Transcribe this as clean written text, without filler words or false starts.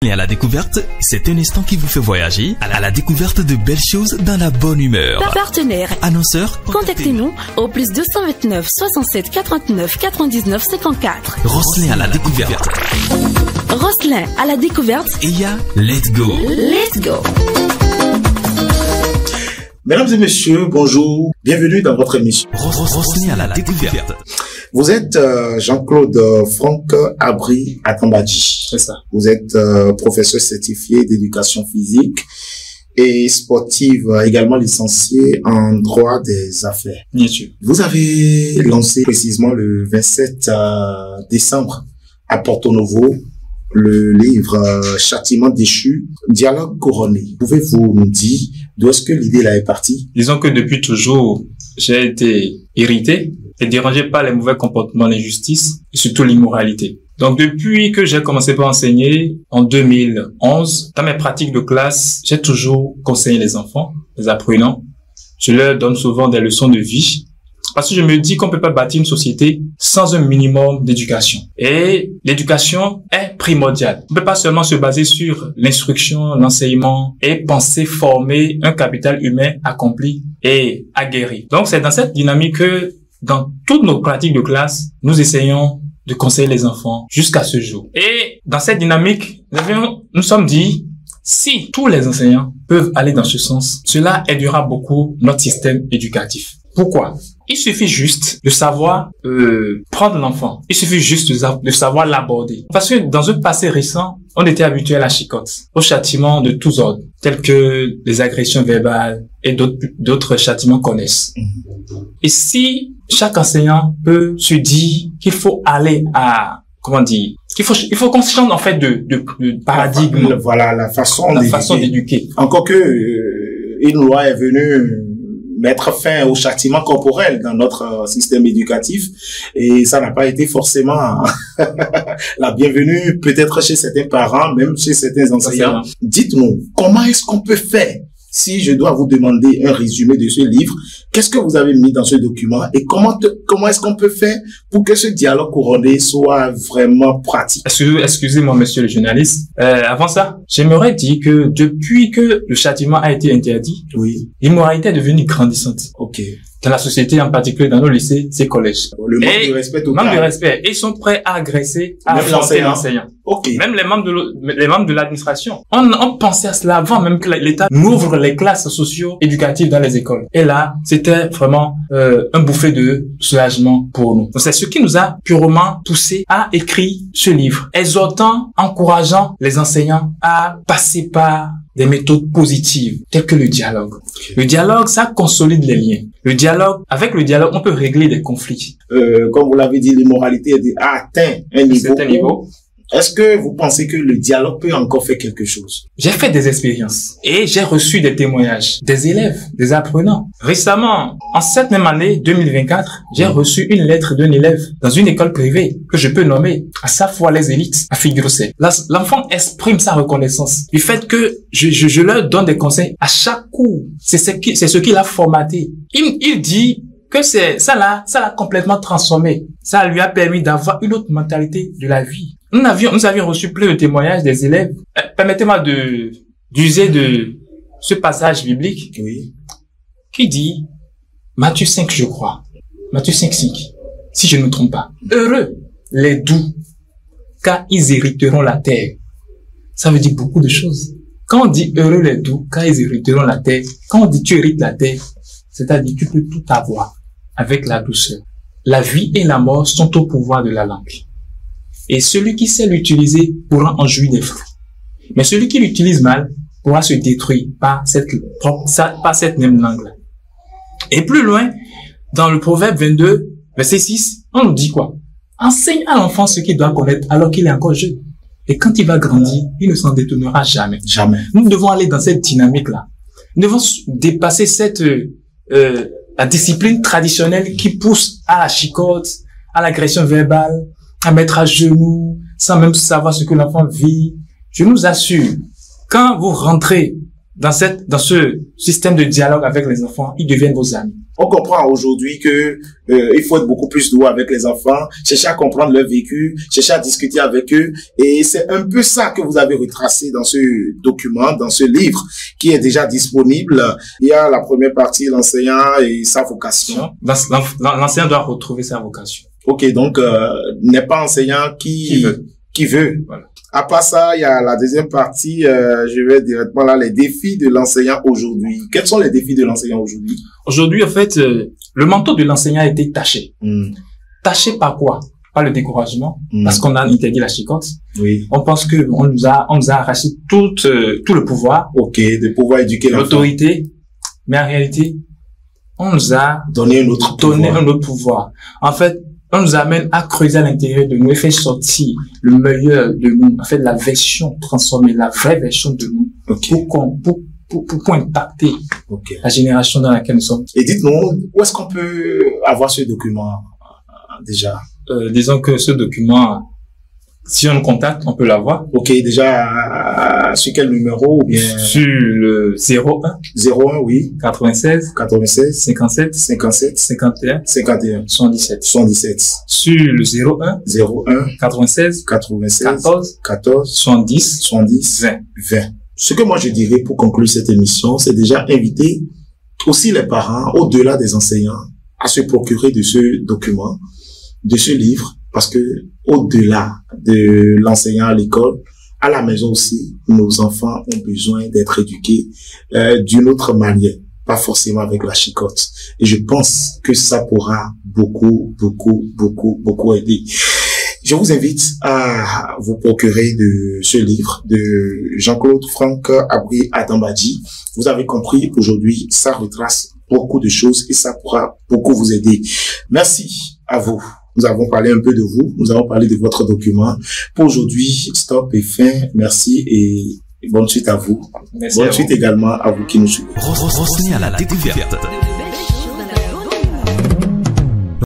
Et à la découverte, c'est un instant qui vous fait voyager à la découverte de belles choses dans la bonne humeur. Partenaire. Annonceur. Contactez-nous au plus 229 67 89 99 54. Rosselin à la découverte. Rosselin à la découverte. Et il y a Let's Go. Let's Go. Mesdames et messieurs, bonjour. Bienvenue dans votre émission. Rosselin à la découverte. Vous êtes Jean-Claude Franck Abri Atambadji. C'est ça. Vous êtes professeur certifié d'éducation physique et sportive, également licencié en droit des affaires. Bien sûr. Vous avez lancé précisément le 27 décembre à Porto Novo le livre Châtiment déchu, dialogue couronné. Pouvez-vous nous dire d'où est-ce que l'idée là est partie? Disons que depuis toujours, j'ai été irrité et dérangé par les mauvais comportements, l'injustice et surtout l'immoralité. Donc depuis que j'ai commencé par enseigner en 2011, dans mes pratiques de classe, j'ai toujours conseillé les enfants, les apprenants. Je leur donne souvent des leçons de vie parce que je me dis qu'on peut pas bâtir une société sans un minimum d'éducation. Et l'éducation est primordiale. On peut pas seulement se baser sur l'instruction, l'enseignement et penser former un capital humain accompli et aguerri. Donc c'est dans cette dynamique que dans toutes nos pratiques de classe, nous essayons de conseiller les enfants jusqu'à ce jour. Et dans cette dynamique, nous sommes dit, si tous les enseignants peuvent aller dans ce sens, cela aidera beaucoup notre système éducatif. Pourquoi? Il suffit juste de savoir prendre l'enfant. Il suffit juste de savoir l'aborder. Parce que dans un passé récent, on était habitué à la chicotte, au châtiment de tous ordres, tels que les agressions verbales et d'autres châtiments connaissent. Et si chaque enseignant peut se dire qu'il faut aller à, il faut qu'on change en fait de paradigme. Voilà, la façon d'éduquer. Encore que une loi est venue mettre fin au châtiment corporel dans notre système éducatif et ça n'a pas été forcément la bienvenue peut-être chez certains parents, même chez certains enseignants. Dites-nous, comment est-ce qu'on peut faire? Si je dois vous demander un résumé de ce livre, qu'est-ce que vous avez mis dans ce document et comment est-ce qu'on peut faire pour que ce dialogue couronné soit vraiment pratique? Excusez-moi, monsieur le journaliste. Avant ça, j'aimerais dire que depuis que le châtiment a été interdit, oui, l'immoralité est devenue grandissante. Ok. Dans la société, en particulier dans nos lycées, ces collèges. Le manque de respect total. Manque de respect. Ils sont prêts à agresser, à affronter l'enseignant. Ok. Même les membres de l'administration. On pensait à cela avant même que l'État n'ouvre les classes socio-éducatives dans les écoles. Et là, c'était vraiment un bouffée de soulagement pour nous. Donc c'est ce qui nous a purement poussé à écrire ce livre, exhortant, encourageant les enseignants à passer par des méthodes positives, telles que le dialogue. Le dialogue, ça consolide les liens. Avec le dialogue, on peut régler des conflits. Comme vous l'avez dit, l'immoralité a atteint un niveau. Est-ce que vous pensez que le dialogue peut encore faire quelque chose? J'ai fait des expériences et j'ai reçu des témoignages des élèves, des apprenants. Récemment, en cette même année 2024, j'ai reçu une lettre d'un élève dans une école privée que je peux nommer à sa fois les élites à Figueroa. L'enfant exprime sa reconnaissance du fait que je leur donne des conseils à chaque cours. C'est ce qu'il a formaté. Il dit que ça l'a complètement transformé. Ça lui a permis d'avoir une autre mentalité de la vie. Nous avions reçu plein de témoignages des élèves. Permettez-moi d'user de ce passage biblique. Oui. Qui dit, Matthieu 5, je crois. Matthieu 5, si je ne me trompe pas. Heureux les doux, car ils hériteront la terre. Ça veut dire beaucoup de choses. Quand on dit heureux les doux, car ils hériteront la terre, quand on dit tu hérites la terre, c'est-à-dire tu peux tout avoir avec la douceur. La vie et la mort sont au pouvoir de la langue. Et celui qui sait l'utiliser pourra en jouir des fruits. Mais celui qui l'utilise mal pourra se détruire par cette même langue-là. Et plus loin, dans le Proverbe 22, verset 6, on nous dit quoi? Enseigne à l'enfant ce qu'il doit connaître alors qu'il est encore jeune. Et quand il va grandir, il ne s'en détournera jamais. Jamais. Nous devons aller dans cette dynamique-là. Nous devons dépasser la discipline traditionnelle qui pousse à la chicotte, à l'agression verbale, à mettre à genoux, sans même savoir ce que l'enfant vit. Je nous assure, quand vous rentrez dans ce système de dialogue avec les enfants, ils deviennent vos amis. On comprend aujourd'hui que il faut être beaucoup plus doux avec les enfants, chercher à comprendre leur vécu, chercher à discuter avec eux. Et c'est un peu ça que vous avez retracé dans ce document, dans ce livre qui est déjà disponible. Il y a la première partie, l'enseignant et sa vocation. L'enseignant doit retrouver sa vocation. Ok, donc n'est pas enseignant qui veut. Voilà. À part ça, il y a la deuxième partie, je vais directement là, les défis de l'enseignant aujourd'hui. Quels sont les défis de l'enseignant aujourd'hui? Aujourd'hui, en fait, le manteau de l'enseignant a été taché. Taché par quoi? Par le découragement, parce qu'on a interdit la chicotte. Oui. On pense que on nous a arraché tout le pouvoir. Ok, de pouvoir éduquer l'enfant. L'autorité. Mais en réalité, on nous a donné un autre pouvoir. En fait, on nous amène à creuser à l'intérieur de nous et faire sortir le meilleur de nous, en fait, la version transformée, la vraie version de nous, pour impacter la génération dans laquelle nous sommes. Et dites-nous, où est-ce qu'on peut avoir ce document déjà? Disons que ce document, si on nous contacte, on peut l'avoir. Ok, déjà, sur quel numéro ou bien? Sur le 01. 01, oui. 96. 57. 51. 77. Sur le 01. 96. 14. 70. 20. Ce que moi je dirais pour conclure cette émission, c'est déjà inviter aussi les parents, au-delà des enseignants, à se procurer de ce document, de ce livre, parce que au-delà de l'enseignant à l'école, à la maison aussi, nos enfants ont besoin d'être éduqués d'une autre manière, pas forcément avec la chicotte. Et je pense que ça pourra beaucoup aider. Je vous invite à vous procurer de ce livre de Jean-Claude Franck Abri Adambadji. Vous avez compris, aujourd'hui, ça retrace beaucoup de choses et ça pourra beaucoup vous aider. Merci à vous. Nous avons parlé un peu de vous, nous avons parlé de votre document. Pour aujourd'hui, stop et fin. Merci et bonne suite à vous. Merci bonne suite également à vous qui nous suivez. Rosny à la découverte.